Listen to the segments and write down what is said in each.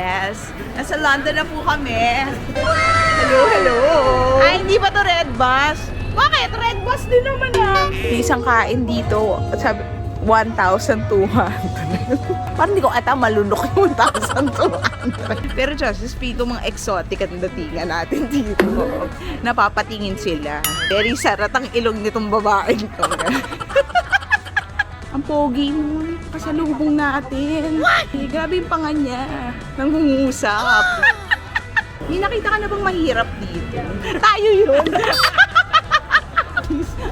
Yes. Nasa London na po kami. Hello, hello. Ay, hindi ba to Red Bus? Bakit? Red Bus din naman ah. Isang kain dito. Sabi, 1,200. Parang hindi ko ata malunok yung 1,200. Pero just, speaking mga exotic at datingan natin dito. Napapatingin sila. Very sarat ang ilong nitong babaeng to. Ang pogi mo. Pasalubong natin. Eh, grabe yung panga niya. Nangungusap. May nakita ka na bang mahirap dito? Tayo yun.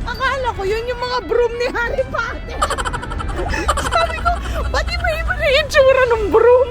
Akala ko yun yung mga broom ni Harry Potter. Sabi ko, ba't iba-iba na yung tsura ng broom?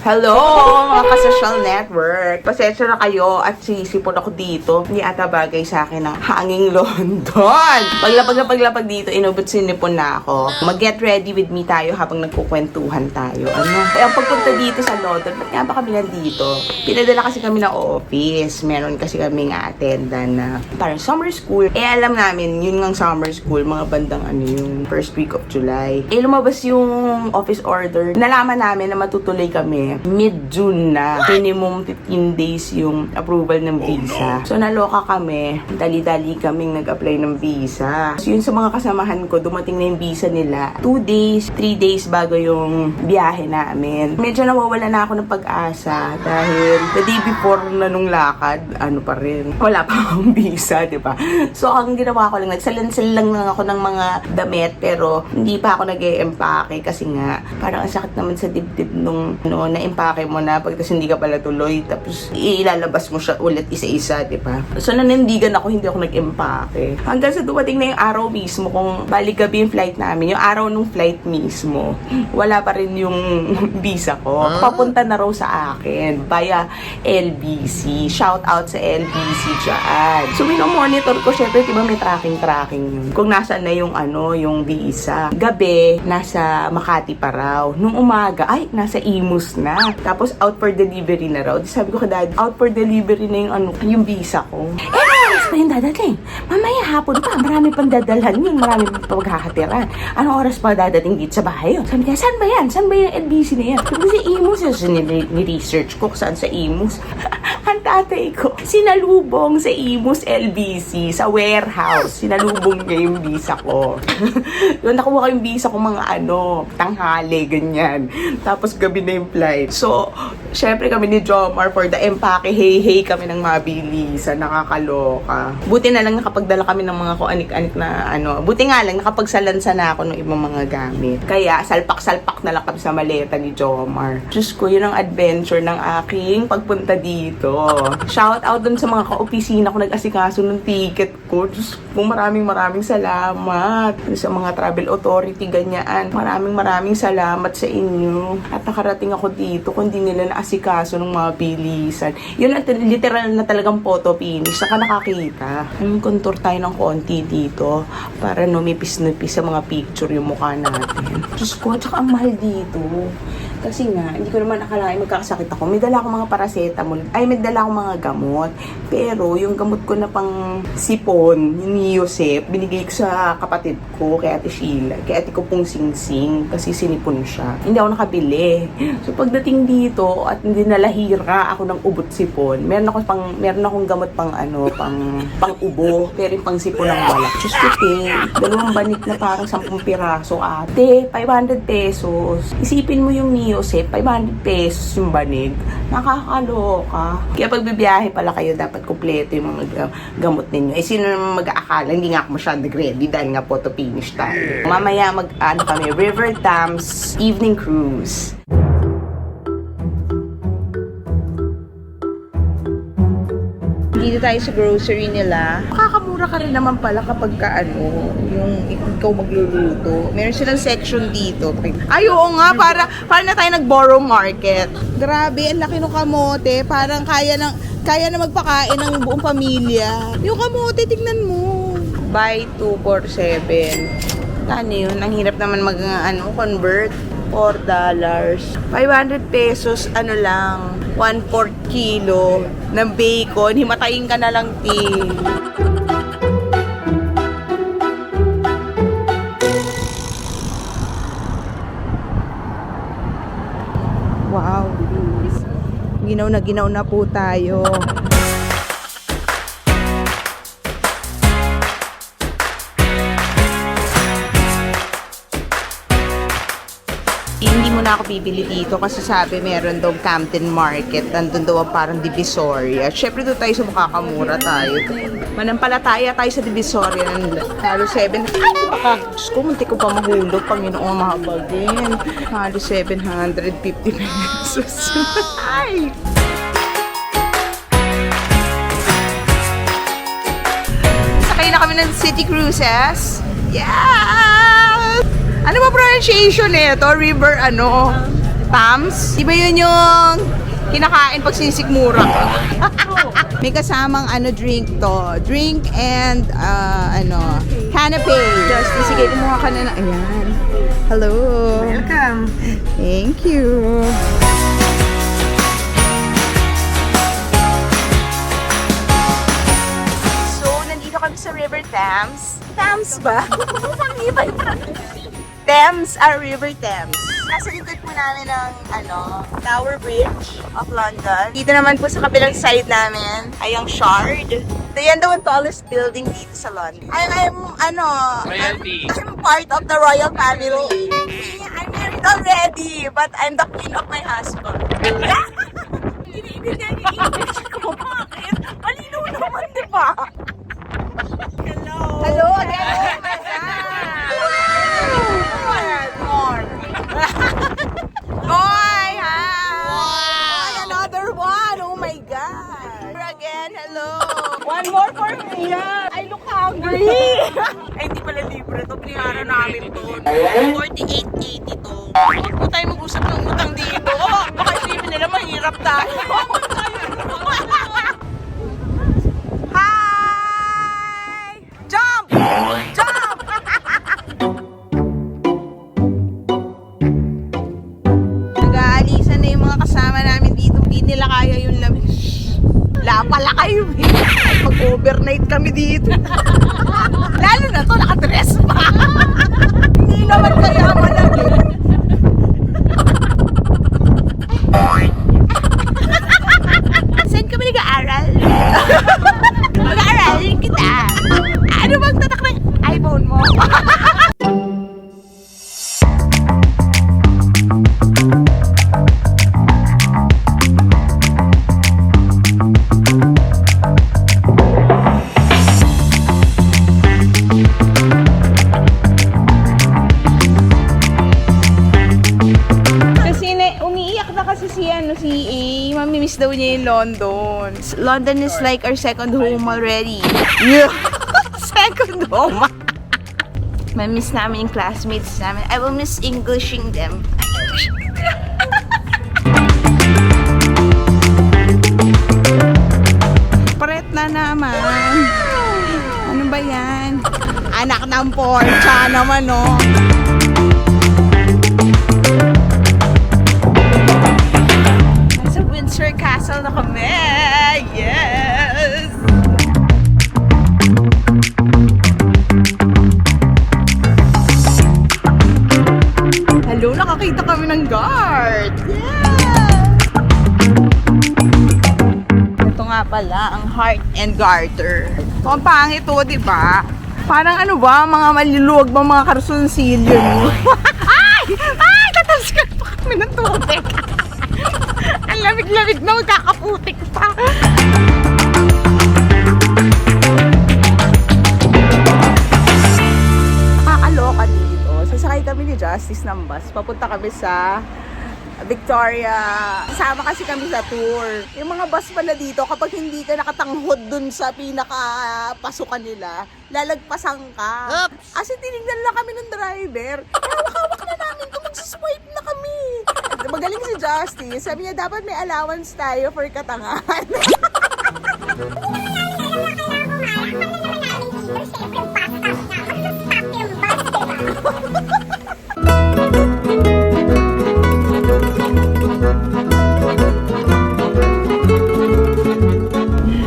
Hello, mga ka-social network. Pasensya na kayo at sisipon ako dito. Hindi ata bagay sa akin ang hanging London. Paglapag dito, inubot sinipon na ako. Mag-get ready with me tayo habang nagkukwentuhan tayo. Ano? Ang pagpunta dito sa London, ba't nga ba kami nandito? Pinadala kasi kami na office. Meron kasi kami nga attendant na parang summer school. Eh, alam namin, yun ngang summer school, mga bandang yung first week of July. Eh, lumabas yung office order. Nalaman namin na matutuloy kami mid-June na. Minimum 15 days yung approval ng visa. So, naloka kami. Dali-dali kaming nag-apply ng visa. So, yun sa mga kasamahan ko, dumating na yung visa nila. 2 days, 3 days bago yung biyahe namin. Medyo nawawala na ako ng pag-asa dahil the day before na nung lakad, ano pa rin, wala pa akong visa, di ba? So, ang ginawa ko lang, nagsalansil lang ako ng mga damit, pero hindi pa ako nag-e-empake kasi nga, parang ang sakit naman sa dibdib nung, na-empake mo na, pagkas hindi ka pala tuloy, tapos ilalabas mo siya ulit isa-isa, di ba? So, nanindigan ako, hindi ako nag-empake. Hanggang sa dumating na yung araw mismo, kung balik gabi yung flight namin, yung araw nung flight mismo, wala pa rin yung visa ko. Papunta na raw sa akin, via LBC. Shout out sa LBC dyan. So, minomonitor ko, syempre, diba may tracking yun. Kung nasaan na yung yung visa. Gabi, nasa Makati pa raw. Nung umaga, ay, nasa Imus na. Tapos, out for delivery na raw. Sabi ko ka, Dad, out for delivery na yung visa ko. Oras pa yung dadating. Mamaya hapon pa, marami pang dadalhan yun. Marami pang magkakatiran. Anong oras pa dadating dito sa bahay yun? Sabi niya, saan ba yan? Saan ba yung LBC na yan? Sabi ko, sa Imus. So, ni-research ko kung saan sa Imus. Ang tatay ko, sinalubong sa Imus LBC, sa warehouse. Sinalubong niya yung visa ko. Doon nakuha ko yung visa ko mga tanghali, ganyan. Tapos gabi na yung flight. So, syempre kami ni Jomar for the empake, hey kami ng mabilisan, nakakaloka. Buti na lang nakapagdala kami ng mga kuanik-anik na buti nga lang nakapagsalansa na ako ng ibang mga gamit. Kaya salpak-salpak na lang kami sa maleta ni Jomar. Diyos ko, yun ang adventure ng aking pagpunta dito. Shout out dun sa mga ka-opisina ko nag-asikaso ng ticket ko. Diyos ko, maraming salamat. Sa mga travel authority, ganyan. Maraming salamat sa inyo. At nakarating ako dito kung di nila naasikaso ng mga bilisan. Yun ang literal na talagang photo finish. Saka nakakita. Contour tayo ng konti dito para numipis-nipis sa mga picture yung mukha natin. Diyos ko, tsaka ang mahal dito. Kasi nga, hindi ko naman akalain magkakasakit ako. May dala akong mga paracetamol. Ay, may dala akong mga gamot. Pero, yung gamot ko na pang sipon, yung Neosep, binigay ko sa kapatid ko, kay Ate Sheila. Kay ate ko pong Singsing, kasi sinipon siya. Hindi ako nakabili. So, pagdating dito, at hindi nalahira ako ng ubot sipon, meron akong gamot pang ubo. Pero yung pang sipon ang wala. Diyos ko, dalawang banik na parang 10 piraso, ate. 500 pesos. Isipin mo yung Neosep, 500 pesos yung banig. Nakakaloka. Kaya pag bibiyahe pala kayo, dapat kumpleto yung mga gamot ninyo. Eh, sino naman mag-aakala? Hindi nga ako masyadong ready dahil nga photo finish tayo. Mamaya kami, River Thames Evening Cruise. Dito tayo sa grocery nila. Makakamura ka rin naman pala kapag yung ikaw magluluto. Meron silang section dito. Ay, oo nga, para na tayo nag-borrow market. Grabe, ang laki ng kamote. Parang kaya na magpakain ng buong pamilya. Yung kamote, tignan mo. Buy 2 for 7. Ano yun? Ang hirap naman convert. $4. 500 pesos, lang, 1/4 kilo ng bacon. Himatayin ka na lang, ginaw na po tayo. Hindi muna ako bibili dito kasi sabi meron daw Camden Market. Nandun daw ang parang Divisoria. Siyempre doon tayo sa makakamura tayo. Manampalataya tayo sa Divisoria ng halos 7. Ay, baka, Diyos ko, munti ko pa mahulog. Panginoong mahabagin. Halos 750 pesos. Ay! Sakay na kami ng City Cruises. Yeah! Ano ba pronunciation nito? River ano? Thames? Di ba yun yung kinakain pag sinisikmura? May kasamang drink to. Drink and canapé. Just, sige, kumuha ka na. Ayan. Hello. Welcome. Thank you. So, nandito kami sa River Thames. Thames ba? Iba yung Thames, River Thames. Nasa likod po namin ng Tower Bridge of London. Dito naman po sa kabilang side namin ay ang Shard. Ito yan daw ang tallest building dito sa London. I'm part of the royal family. I'm married already, but I'm the queen of my husband. Hindi niya yung English ko. Bakit? Malinaw naman, di ba? Hello! Hello again! Boy, hi! Wow! Another one! Oh my God! Again, hello! One more for me! I look hungry! Ay, hindi pala libre to. Pinara namin to. 48.80 to. Huwag po tayo mag-usap ng utang dito. Baka isipin nila mahirap tayo. Hi! Jump! Jump! Nag-aalisan na yung mga kasama namin dito. Hindi nila kaya yung lamig. Wala pala kayo. Mag-overnight kami dito. Lalo na to, nakadress pa. Hindi naman kaya malagay. Saan kami nag-aaral? Mag-aaralin kita. Ano bang tatak ng iPhone mo? Mamimiss daw niya yung London. London is like our second home already. Yeah. Second home. Mamimiss namin yung classmates namin. I will miss Englishing them. Paret na naman. Ano ba yan? Anak ng Porcha naman, no? Windsor Castle na kami! Yes! Hello, nakakita kami ng guard! Yeah! Ito nga pala, ang Heart and Garter. Ang pangit to, diba? Parang ano ba, mga maluluwag ba mga karsunsilyo mo? Ay! Ay! Tataskan pa kami ng tubig! Ang lamig-lamig na, magkakaputik pa. Nakakaloka dito. Sasakay kami ni Justice ng bus. Papunta kami sa Victoria. Kasama kasi kami sa tour. Yung mga bus pala dito, kapag hindi ka nakatanghod dun sa pinaka-pasukan nila, lalagpasan ka. Kasi tinignan lang kami ng driver. Hawak-hawak na namin ito, magsiswipe na kami. Magaling si Justice. Sabi niya, dapat may allowance tayo for katangahan.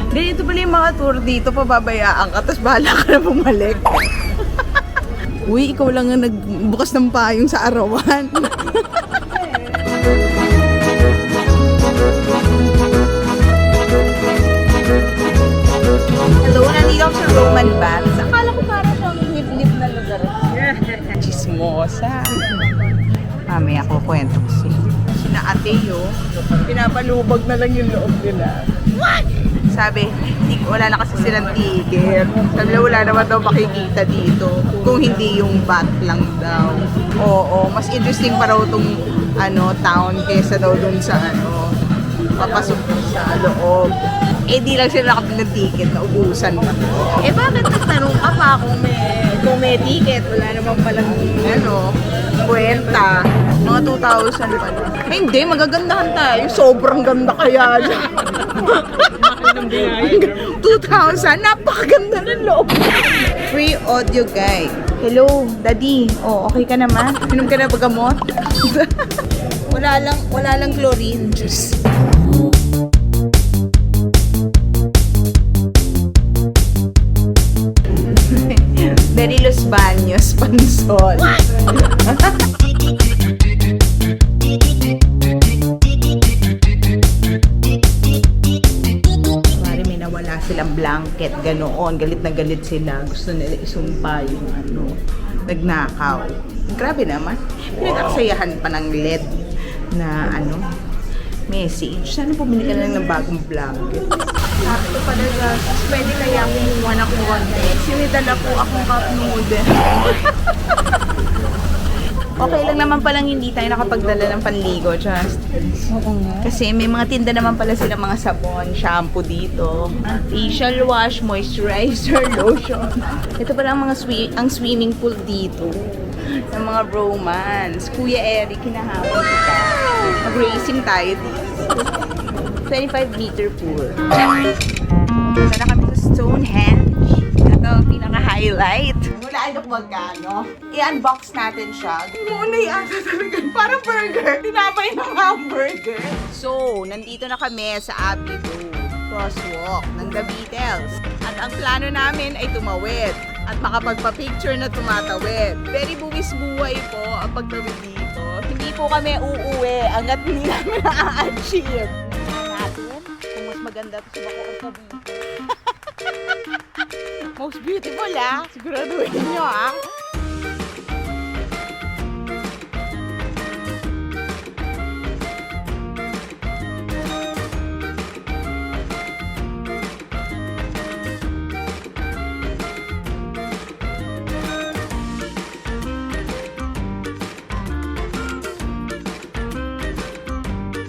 Ganito pala yung mga tour dito, pababayaan ka, tapos bahala ka na bumalik. Uy, ikaw lang ang nagbukas ng payong sa arawan. nandito ako sa Roman Baths. Akala ko parang siyang liblib na lugar. Chismosa. Mamaya ako kwento ko sina Ateo. Pinapalubag na lang yung loob nila. What? Sabi, wala na kasi silang ticket. Sabi na wala naman daw makikita dito. Kung hindi yung bat lang daw. Oo, mas interesting pa raw itong town kesa daw dun sa papasok sa loob. Eh di lang sila nakabili ng ticket, naubusan pa. Eh bakit nagtanong ka pa kung may ticket? Wala naman palang kwenta. Mga 2,000 pa lang. Eh hindi, magagandahan tayo. Sobrang ganda kaya dyan. 2,000, napakaganda ng loob. Free audio guide. Hello, Daddy. Oh, okay ka naman? Inom ka na ba gamot? wala lang chlorine. Diyos. Very Los Baños, Pansol. Pare, may nawala silang blanket, ganoon. Galit na galit sila. Gusto nila isumpa yung nagnakaw. Grabe naman. Pinag-aksayahan pa ng LED na message. Sana bumili ka na lang ng bagong blanket. Sabi ko pala guys, pwede kaya kumuha ng konti. Sinidala po akong cup noodle. Okay lang naman palang hindi tayo nakapagdala ng panligo, just. Oo nga. Kasi may mga tinda naman pala sila mga sabon, shampoo dito. Facial wash, moisturizer, lotion. Ito pala ang ang swimming pool dito. Ng mga romance. Kuya Eric, hinahabol kita. Mag-racing tayo dito. 25-meter pool. Punta na kami sa Stonehenge. Ito ang pinaka-highlight. Wala kung magkano. I-unbox natin siya. Muna yata talaga. Parang burger. Tinapay ng hamburger. So, nandito na kami sa Abbey Road crosswalk ng The Beatles. At ang plano namin ay tumawid at makapagpa-picture na tumatawid. Very buwis buhay po ang pagtawid dito. Hindi po kami uuwi hanggat hindi namin na-achieve. Natin, kung mas maganda ito sa Bacoor Cavite. Most beautiful siguraduhin nyo